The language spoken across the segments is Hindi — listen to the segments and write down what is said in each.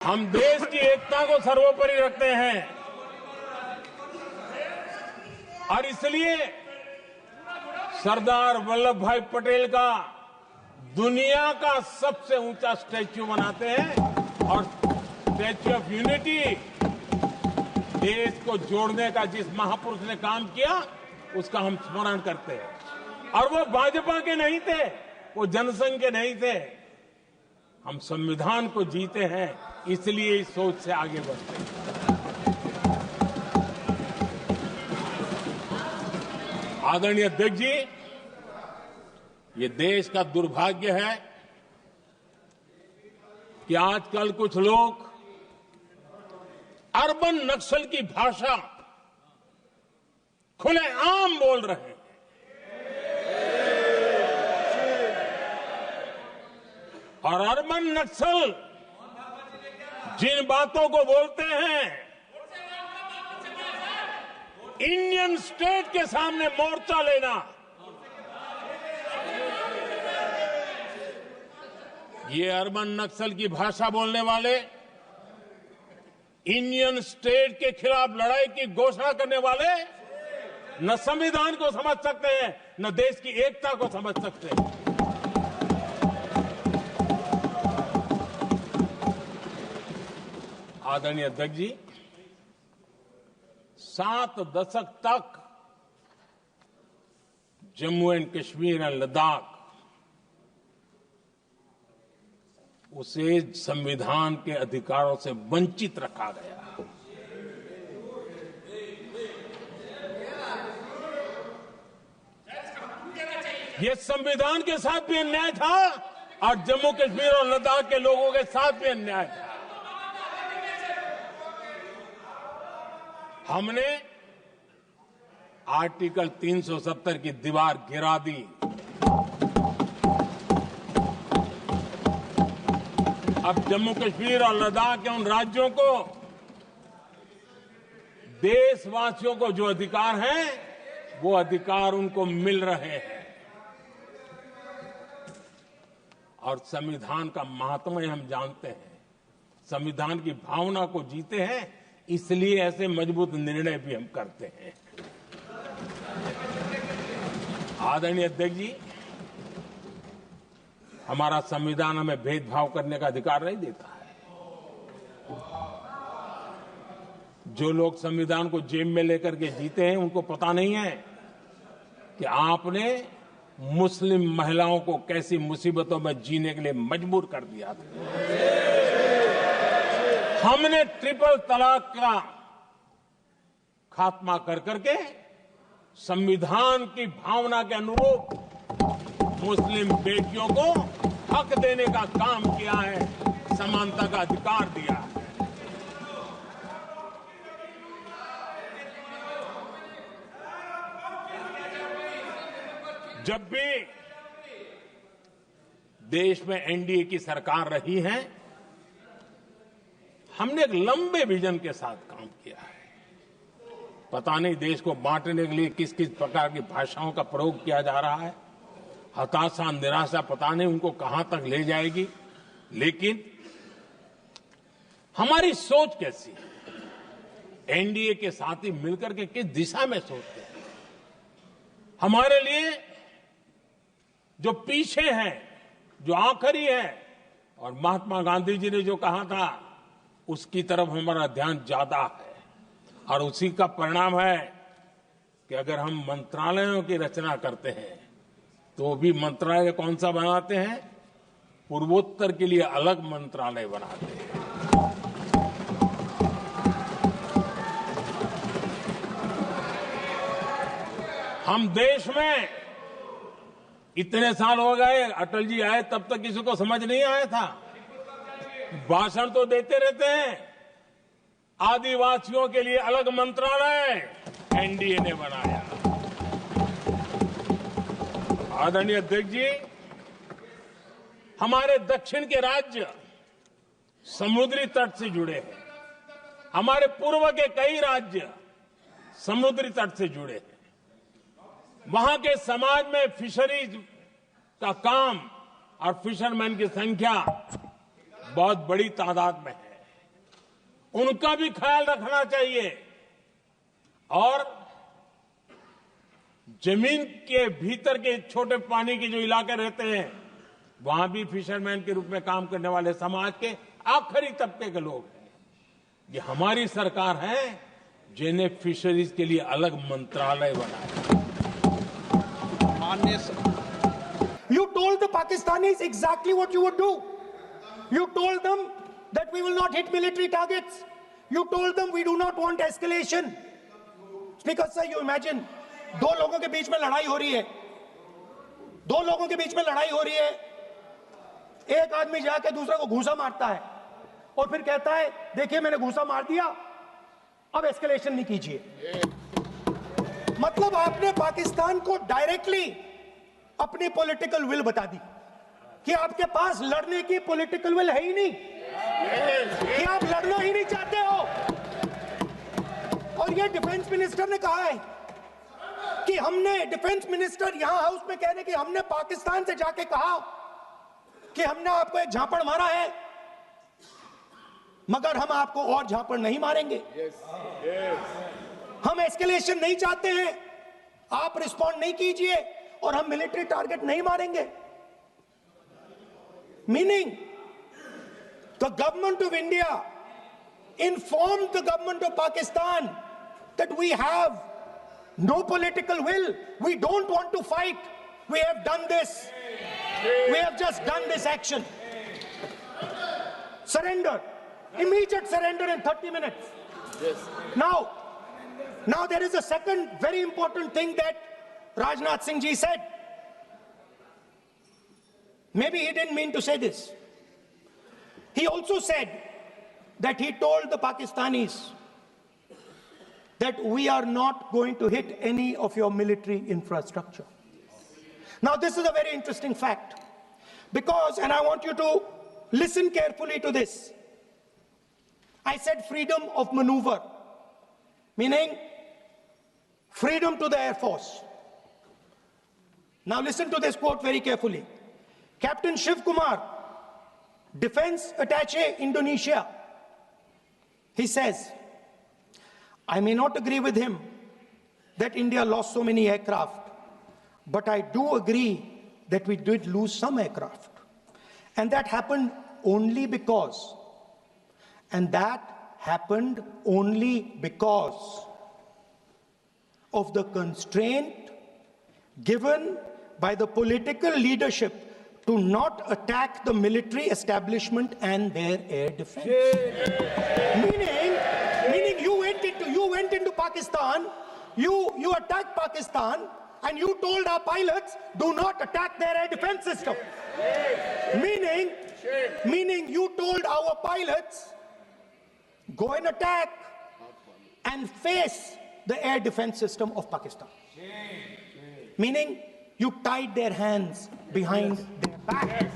हम देश की एकता को सर्वोपरि रखते हैं और इसलिए सरदार वल्लभ भाई पटेल का दुनिया का सबसे ऊंचा स्टैच्यू बनाते हैं और स्टैच्यू ऑफ यूनिटी देश को जोड़ने का जिस महापुरुष ने काम किया उसका हम स्मरण करते हैं। और वो भाजपा के नहीं थे, वो जनसंघ के नहीं थे। हम संविधान को जीते हैं, इसलिए इस सोच से आगे बढ़ते हैं। आदरणीय अध्यक्ष जी, ये देश का दुर्भाग्य है कि आजकल कुछ लोग अर्बन नक्सल की भाषा खुलेआम बोल रहे हैं। और अर्बन नक्सल जिन बातों को बोलते हैं, इंडियन स्टेट के सामने मोर्चा लेना, ये अर्बन नक्सल की भाषा बोलने वाले इंडियन स्टेट के खिलाफ लड़ाई की घोषणा करने वाले न संविधान को समझ सकते हैं, न देश की एकता को समझ सकते हैं। आदरणीय अध्यक्ष जी, 7 दशक तक जम्मू एंड कश्मीर और लद्दाख उसे संविधान के अधिकारों से वंचित रखा गया। ये संविधान के साथ भी अन्याय था और जम्मू कश्मीर और लद्दाख के लोगों के साथ भी अन्याय था। हमने आर्टिकल 370 की दीवार गिरा दी। अब जम्मू कश्मीर और लद्दाख के उन राज्यों को, देशवासियों को जो अधिकार हैं, वो अधिकार उनको मिल रहे हैं। और संविधान का महात्म्य हम जानते हैं, संविधान की भावना को जीते हैं, इसलिए ऐसे मजबूत निर्णय भी हम करते हैं। आदरणीय अध्यक्ष जी, हमारा संविधान हमें भेदभाव करने का अधिकार नहीं देता है। जो लोग संविधान को जेब में लेकर के जीते हैं, उनको पता नहीं है कि आपने मुस्लिम महिलाओं को कैसी मुसीबतों में जीने के लिए मजबूर कर दिया था। हमने ट्रिपल तलाक का खात्मा कर करके संविधान की भावना के अनुरूप मुस्लिम बेटियों को हक देने का काम किया है, समानता का अधिकार दिया है। जब भी देश में एनडीए की सरकार रही है, हमने एक लंबे विजन के साथ काम किया है। पता नहीं देश को बांटने के लिए किस किस प्रकार की भाषाओं का प्रयोग किया जा रहा है। हताशा, निराशा पता नहीं उनको कहां तक ले जाएगी, लेकिन हमारी सोच कैसी है, एनडीए के साथी मिलकर के किस दिशा में सोचते हैं। हमारे लिए जो पीछे है, जो आखिरी है, और महात्मा गांधी जी ने जो कहा था, उसकी तरफ हमारा ध्यान ज्यादा है। और उसी का परिणाम है कि अगर हम मंत्रालयों की रचना करते हैं, तो भी मंत्रालय कौन सा बनाते हैं? पूर्वोत्तर के लिए अलग मंत्रालय बनाते हैं। हम देश में इतने साल हो गए, अटल जी आए तब तक किसी को समझ नहीं आया था। भाषण तो देते रहते हैं। आदिवासियों के लिए अलग मंत्रालय एनडीए ने बनाया। आदरणीय अध्यक्ष जी, हमारे दक्षिण के राज्य समुद्री तट से जुड़े हैं। हमारे पूर्व के कई राज्य समुद्री तट से जुड़े हैं। वहां के समाज में फिशरीज का काम और फिशरमैन की संख्या बहुत बड़ी तादाद में है। उनका भी ख्याल रखना चाहिए और जमीन के भीतर के छोटे पानी के जो इलाके रहते हैं वहां भी फिशरमैन के रूप में काम करने वाले समाज के आखिरी तबके के लोग हैं। ये हमारी सरकार है जिन्हें फिशरीज के लिए अलग मंत्रालय बनाया। You told the Pakistanis exactly what you would do. You told them that we will not hit military targets. You told them we do not want escalation. Speaker sir, you imagine, दो लोगों के बीच में लड़ाई हो रही है, दो लोगों के बीच में लड़ाई हो रही है, एक आदमी जाके दूसरे को घूंसा मारता है और फिर कहता है देखिए मैंने घूंसा मार दिया, अब एस्केलेशन नहीं कीजिए। मतलब आपने पाकिस्तान को डायरेक्टली अपनी पॉलिटिकल विल बता दी कि आपके पास लड़ने की पॉलिटिकल विल है ही नहीं, कि आप लड़ना ही नहीं चाहते हो। और ये डिफेंस मिनिस्टर ने कहा है कि हमने, डिफेंस मिनिस्टर यहां हाउस में कह रहे कि हमने पाकिस्तान से जाके कहा कि हमने आपको एक झापड़ मारा है मगर हम आपको और झापड़ नहीं मारेंगे। हम एस्केलेशन नहीं चाहते हैं, आप रिस्पॉन्ड नहीं कीजिए और हम मिलिट्री टारगेट नहीं मारेंगे। Meaning the government of India informed the government of Pakistan that we have no political will, we don't want to fight, we have done this, we have just done this action. Surrender, immediate surrender in 30 minutes. Yes. Now there is a second very important thing that Rajnath Singh ji said. Maybe he didn't mean to say this. He also said that he told the Pakistanis that we are not going to hit any of your military infrastructure. Now this is a very interesting fact because, and I want you to listen carefully to this. I said freedom of maneuver, meaning freedom to the Air Force. Now listen to this quote very carefully. Captain Shiv Kumar, Defense Attaché, Indonesia, he says, I may not agree with him that India lost so many aircraft, but I do agree that we did lose some aircraft. And that happened only because, of the constraint given by the political leadership to not attack the military establishment and their air defense. Meaning you went into Pakistan, you attacked Pakistan, and you told our pilots, do not attack their air defense system. Meaning you told our pilots, go and attack and face the air defense system of Pakistan. Meaning you tied their hands behind their back.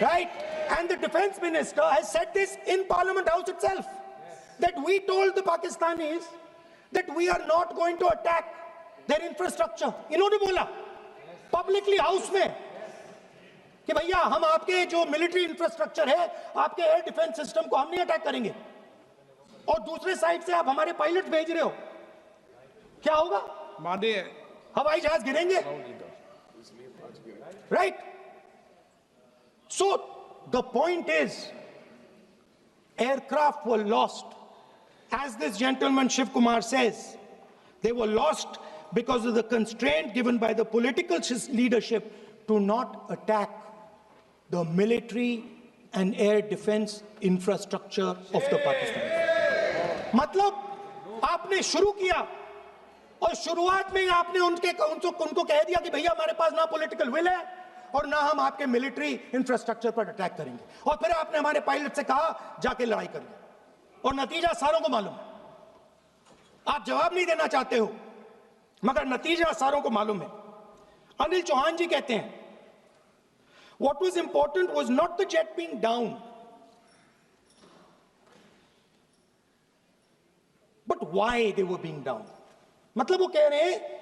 Right? And the defense minister has said this in Parliament House itself, that we told the Pakistanis that we are not going to attack their infrastructure. इन्होंने बोला publicly house में कि भैया हम आपके जो military infrastructure है, आपके air defense system को हम नहीं attack करेंगे, और दूसरे साइड से आप हमारे पायलट भेज रहे हो, क्या होगा? हवाई जहाज गिरेंगे, right? So the point is, aircraft were lost. As this gentleman Shiv Kumar says, they were lost because of the constraint given by the political leadership to not attack the military and air defense infrastructure of the Pakistan. मतलब आपने शुरू किया और शुरुआत में आपने उनको कह दिया कि भैया हमारे पास ना पॉलिटिकल विल है और ना हम आपके मिलिट्री इंफ्रास्ट्रक्चर पर अटैक करेंगे, और फिर आपने हमारे पायलट से कहा जाके लड़ाई करिए, और नतीजा सारों को मालूम है। आप जवाब नहीं देना चाहते हो मगर नतीजा सारों को मालूम है। अनिल चौहान जी कहते हैं, what was important was not the jet being down, but why they were being down. मतलब वो कह रहे हैं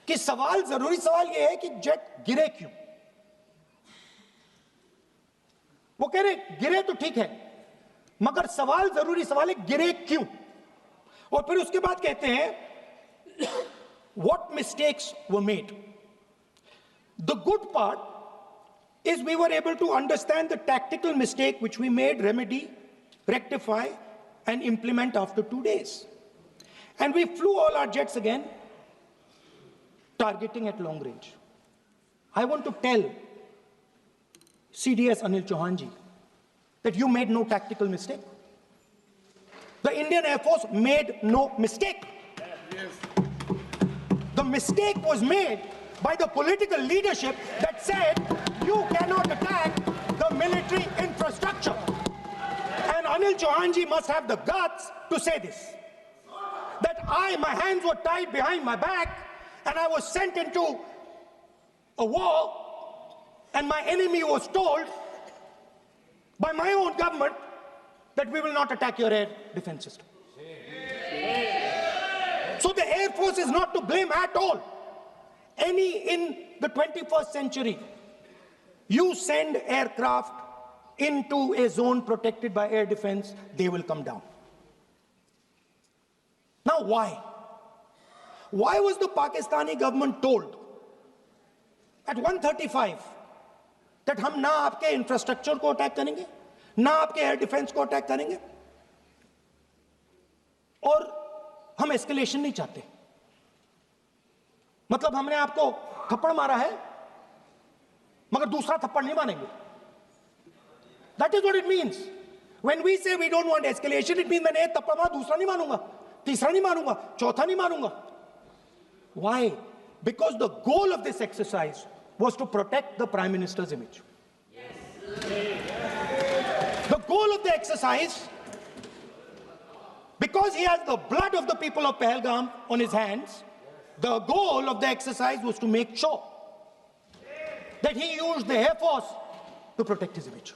कि जरूरी सवाल ये है कि जेट गिरे क्यों। वो कह रहे गिरे तो ठीक है, मगर सवाल जरूरी सवाल है गिरे क्यों? और फिर उसके बाद कहते हैं what mistakes were made. The good part is we were able to understand the tactical mistake which we made, remedy, rectify, and implement after 2 days. And we flew all our jets again, targeting at long range. I want to tell CDS Anil Chauhan ji that you made no tactical mistake. The Indian Air Force made no mistake. The mistake was made by the political leadership that said you cannot attack the military infrastructure. And Anil Chauhan ji must have the guts to say this. That my hands were tied behind my back and I was sent into a war and my enemy was told by my own government that we will not attack your air defense system. So the Air Force is not to blame at all. In the 21st century, you send aircraft into a zone protected by air defense, they will come down. Now why? Why was the Pakistani government told at 1:35 that हम ना आपके इंफ्रास्ट्रक्चर को अटैक करेंगे, ना आपके एयर डिफेंस को अटैक करेंगे, और हम एस्केलेशन नहीं चाहते? मतलब हमने आपको थप्पड़ मारा है मगर दूसरा थप्पड़ नहीं मारेंगे. That is what it means. When we say we don't want escalation, it means मैंने एक थप्पड़ मारा, दूसरा नहीं मारूंगा, तीसरा नहीं मारूंगा, चौथा नहीं मारूंगा. Why? Because the goal of this exercise was to protect the Prime Minister's image. The goal of the exercise, because he has the blood of the people of Pahalgam on his hands, the goal of the exercise was to make sure that he used the Air Force to protect his image.